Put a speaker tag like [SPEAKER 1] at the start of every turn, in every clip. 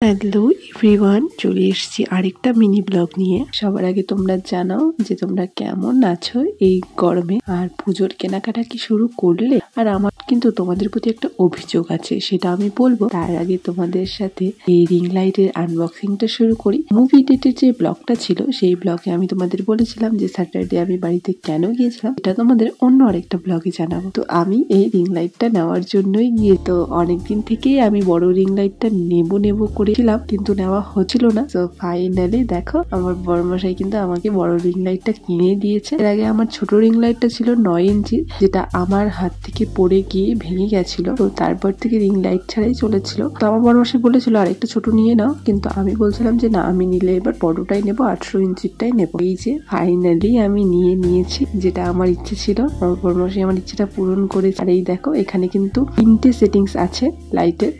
[SPEAKER 1] Hello everyone, চলে এসেছি আরেকটা মিনি ব্লগ নিয়ে। সবার আগে তোমরা জানাও যে তোমরা কেমন আছো এই গরমে, আর পুজোর কেনাকাটা কি শুরু করলে? আর আমার কিন্তু তোমাদের প্রতি একটা অভিযোগ আছে, সেটা আমি বলবো। তার আগে তোমাদের সাথে এই রিং লাইটের আনবক্সিংটা শুরু করি। মুভি ডেটের যে ব্লগটা ছিল, সেই ব্লগে আমি তোমাদের বলেছিলাম যে স্যাটারডে আমি বাড়িতে কেন গিয়েছিলাম, এটা তোমাদের অন্য আরেকটা ব্লগে জানাবো। তো আমি এই রিং লাইটটা নেওয়ার জন্যই গিয়ে, তো অনেকদিন থেকেই আমি বড় রিং লাইটটা নেবো করেছিলাম, কিন্তু নেওয়া হচ্ছিল না। তো ফাইনালি দেখো আমার বড়মশাই কিন্তু আমাকে বড় রিং লাইটটা কিনে দিয়েছে। এর আগে আমার ছোট রিং লাইটটা ছিল 9 ইঞ্চি, যেটা আমার হাত থেকে পড়ে গিয়ে ভেঙে গেছিল। তো তারপর থেকে রিং লাইট ছাড়াই চলেছিল। তো আমার বড়মশাই বলেছিল আরেকটা ছোট নিয়ে নাও, কিন্তু আমি বলছিলাম যে না, আমি নিলে এবার বড়টাই নেবো, 800 ইঞ্চিরটাই নেবো। এই যে ফাইনালি আমি নিয়েছি, যেটা আমার ইচ্ছে ছিল। আমার বড়মশাই আমার ইচ্ছেটা পূরণ করেছে। আর এই দেখো, এখানে কিন্তু 3টে সেটিংস আছে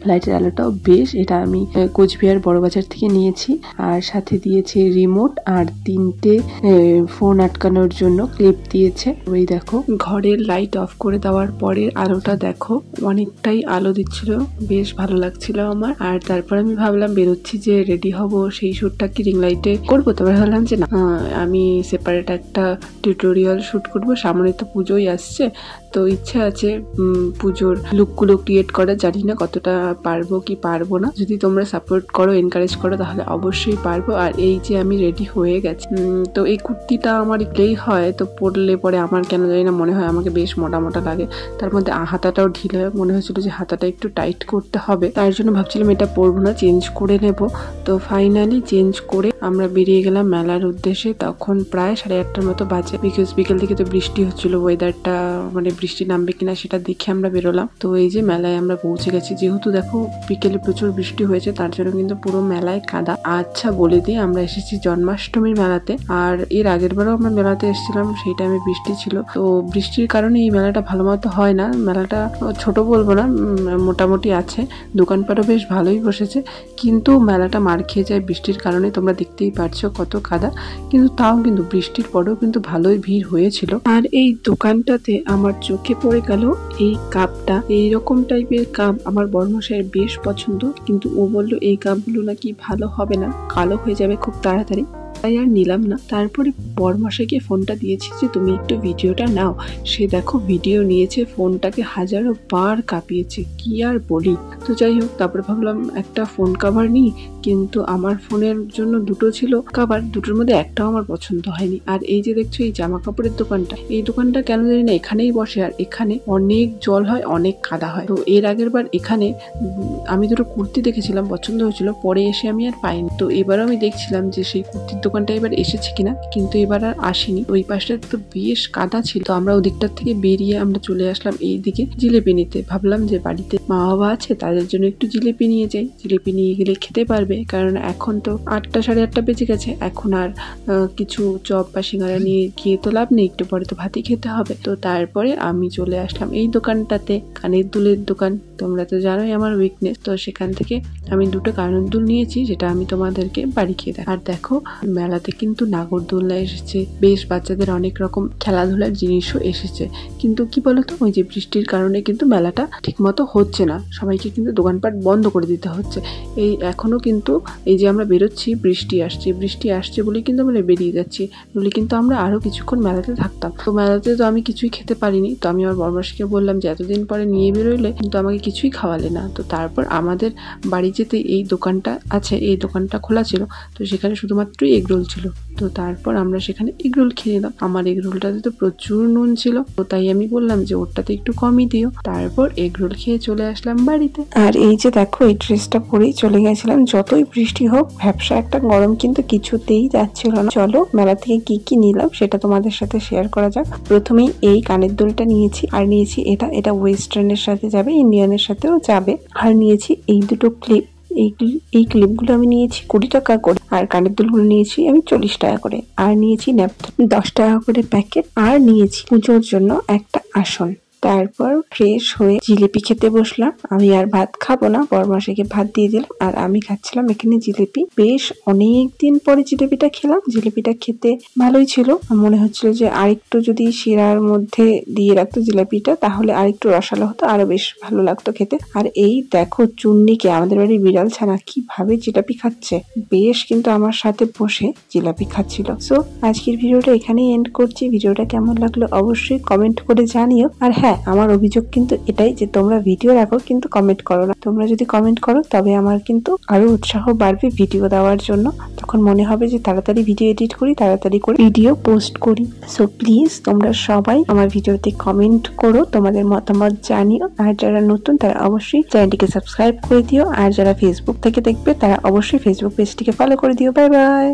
[SPEAKER 1] লাইটের আলোটাও বেশ। এটা আমি কোচবিহার বড় বাজার থেকে নিয়েছি। আর সাথে দিয়েছে রিমোট আর 3টে ফোন আটকানোর জন্য ক্লিপ দিয়েছে। ওই দেখো, ঘরের লাইট অফ করে দেওয়ার পরে আলোটা দেখো অনেকটাই আলো দিচ্ছিল, বেশ ভালো লাগছিল আমার। আর তারপর আমি ভাবলাম বেরোচ্ছি যে রেডি হব, সেই শুটটা কি রিং লাইটে করবো। তবে ভাবলাম যে না, আমি সেপারেট একটা টিউটোরিয়াল শুট করবো। সামনে তো পুজোই আসছে, তো ইচ্ছা আছে পুজোর লুকগুলো ক্রিয়েট করা। জানি না কতটা পারবো কি পারবো না। যদি তোমরা সাপোর্ট করো, এনকারেজ করো, তাহলে অবশ্যই পারবো। আর এই যে আমি রেডি হয়ে গেছি, তো এই কুর্তিটা আমার একলেই হয়, তো পরলে পরে আমার কেন জানি না মনে হয় আমাকে বেশ মোটা মোটা লাগে। তার মধ্যে হাতাটাও ঢিলে, মনে হয়েছিল যে হাতাটা একটু টাইট করতে হবে। তার জন্য ভাবছিলাম এটা পরবো না, চেঞ্জ করে নেব। তো ফাইনালি চেঞ্জ করে আমরা বেরিয়ে গেলাম মেলার উদ্দেশ্যে। তখন প্রায় 8:30টার মতো বাজে, বিকজ বিকেল থেকে তো বৃষ্টি হচ্ছিল। ওয়েদারটা মানে বৃষ্টি নামবে কিনা সেটা দেখে আমরা বেরোলাম। তো এই যে মেলায় আমরা পৌঁছে গেছি। যেহেতু দেখো বিকেলে প্রচুর বৃষ্টি হয়েছে, তার জন্য কিন্তু পুরো মেলায় কাদা। আচ্ছা বলে দিই, আমরা এসেছি জন্মাষ্টমীর মেলাতে। আর এর আগের বারও আমরা মেলাতে এসেছিলাম, সেই টাইমে বৃষ্টি ছিল। তো বৃষ্টির কারণে এই মেলাটা ভালো মতো হয় না। মেলাটা ছোট বলবো না, মোটামুটি আছে। দোকানপাটও বেশ ভালোই বসেছে, কিন্তু মেলাটা মার খেয়ে যায় বৃষ্টির কারণে। তোমরা দেখতেই পারছো কত কাদা, কিন্তু তাও কিন্তু বৃষ্টির পরেও কিন্তু ভালোই ভিড় হয়েছিল। আর এই দোকানটাতে আমার চোখে পড়ে গেল এই কাপটা। এইরকম টাইপের কাপ আমার বড়মশাইয়ের বেশ পছন্দ, কিন্তু ও বললো এই কাপগুলো নাকি ভালো হবে না, কালো হয়ে যাবে খুব তাড়াতাড়ি, তাই আর নিলাম না। তারপরে বড়মশাইকে ফোনটা দিয়েছি যে তুমি একটু ভিডিওটা নাও। সে দেখো ভিডিও নিয়েছে, ফোনটাকে হাজারো বার কাঁপিয়েছে, কি আর বলি। তো যাই হোক, তারপরে ভাবলাম একটা ফোন কভার নিই, কিন্তু আমার ফোনের জন্য দুটো ছিল কভার, দুটোর মধ্যে একটাও আমার পছন্দ হয়নি। আর এই যে দেখছো এই জামা কাপড়ের দোকানটা, এই দোকানটা কেন জানি না এখানেই বসে, আর এখানে অনেক জল হয়, অনেক কাদা হয়। তো এর আগের বার এখানে আমি দুটো কুর্তি দেখেছিলাম, পছন্দ হয়েছিল, পরে এসে আমি আর পাইনি। তো এবারও আমি দেখছিলাম যে সেই কুর্তির দোকানটা এবার এসেছে কিনা, কিন্তু এবার আর আসেনি। ওই পাশটা তো বেশ কাদা ছিল। তো আমরা ওদিকটার থেকে বেরিয়ে আমরা চলে আসলাম এই দিকে জিলেপি নিতে। ভাবলাম যে বাড়িতে মা বাবা আছে, তাদের জন্য একটু জিলেপি নিয়ে যাই। জিলেপি নিয়ে গেলে খেতে পারবে, কারণ এখন তো 8টা 8:30 বেজে গেছে। এখন আর কিছু চপ বা সিঙ্গারা নিয়ে গিয়ে তো লাভ নেই, একটু পরে তো ভাতই খেতে হবে। তো তারপরে আমি চলে আসলাম এই দোকানটাতে, কানের দুলের দোকান। তোমরা তো জানোই আমার উইকনেস। তো সেখান থেকে আমি দুটো কানের দুল নিয়েছি, যেটা আমি তোমাদেরকে বাড়ি খেয়ে দেখ। আর দেখো মেলাতে কিন্তু নাগরদোলনা এসেছে, বেশ বাচ্চাদের অনেক রকম খেলাধুলার জিনিসও এসেছে। কিন্তু কি বলতো, ওই যে বৃষ্টির কারণে কিন্তু মেলাটা ঠিক মতো হচ্ছে না, সবাইকে কিন্তু দোকানপাট বন্ধ করে দিতে হচ্ছে। এই এখনো কিন্তু এই যে আমরা বেরোচ্ছি, বৃষ্টি আসছে বলে কিন্তু আমরা বেরিয়ে যাচ্ছি, বলে কিন্তু আমরা আরো কিছুক্ষণ মেলাতে থাকতাম। তো মেলাতে তো আমি কিছুই খেতে পারিনি। তো আমি আমার বড়মাসিকে বললাম যে এতদিন পরে নিয়ে বেরোইলে, কিন্তু আমাকে কিছুই খাওয়ালে না। তো তারপর আমাদের বাড়ি যেতে এই দোকানটা আছে, এই দোকানটা খোলা ছিল। তো সেখানে শুধুমাত্রই এগরোল ছিল। তো তারপর আমরা সেখানে এগরোল খেয়ে নিলাম। আমার এগরোলটাতে তো প্রচুর নুন ছিল, তো তাই আমি বললাম যে ওরটাতে একটু কমই দিও। তারপর এগরোল খেয়ে চলে আসলাম বাড়িতে। আর এই যে দেখো, এই ড্রেসটা পরেই চলে গেছিলাম। যতই বৃষ্টি হোক, ব্যবসা একটা গরম কিন্তু কিছুতেই যাচ্ছিল না। চলো মেলা থেকে কি কি নিলাম সেটা তোমাদের সাথে শেয়ার করা যাক। প্রথমেই এই কানের দুলটা নিয়েছি, আর নিয়েছি এটা ওয়েস্টার্নের সাথে যাবে, ইন্ডিয়ানের সাথেও যাবে। আর নিয়েছি এই দুটো ক্লিপ। এই ক্লিপগুলো আমি নিয়েছি 20 টাকা করে, আর কানের দুলগুলো নিয়েছি আমি 40 টাকা করে। আর নিয়েছি ন্যাপথিন 10 টাকা করে প্যাকেট। আর নিয়েছি পুজোর জন্য একটা আসন। তারপর ফ্রেশ হয়ে জিলিপি খেতে বসলাম। আমি আর ভাত খাবো না, বরমাসিকে ভাত দিয়ে দিলাম আর আমি খাচ্ছিলাম এখানে জিলিপি। বেশ অনেকদিন পরে জিলিপিটা খেলাম। জিলিপিটা খেতে ভালোই ছিল। মনে হচ্ছিল যে আরেকটু যদি শিরার মধ্যে দিয়ে রাখতো জিলিপিটা তাহলে আরেকটু রসালো হতো, আরো বেশ ভালো লাগতো খেতে। আর এই দেখো চুন্নিকে, আমাদের বাড়ির বিড়াল ছানা, কিভাবে জিলাপি খাচ্ছে। বেশ কিন্তু আমার সাথে বসে জিলাপি খাচ্ছিল। সো আজকের ভিডিওটা এখানেই এন্ড করছি। ভিডিওটা কেমন লাগলো অবশ্যই কমেন্ট করে জানিও। আর হ্যাঁ, আমার অভিযোগ কিন্তু এটাই যে তোমরা ভিডিও রাখো কিন্তু কমেন্ট করো না। তোমরা যদি কমেন্ট করো তবে আমার কিন্তু আরো উৎসাহ বাড়বে ভিডিও দেওয়ার জন্য। তখন মনে হবে যে তাড়াতাড়ি ভিডিও এডিট করি, তাড়াতাড়ি করে ভিডিও পোস্ট করি। সো প্লিজ তোমরা সবাই আমার ভিডিওতে কমেন্ট করো, তোমাদের মতামত জানিও। আর যারা নতুন তারা অবশ্যই চ্যানেলটিকে সাবস্ক্রাইব করে দিও। আর যারা ফেসবুক থেকে দেখবে তারা অবশ্যই ফেসবুক পেজটিকে ফলো করে দিও। Bye bye.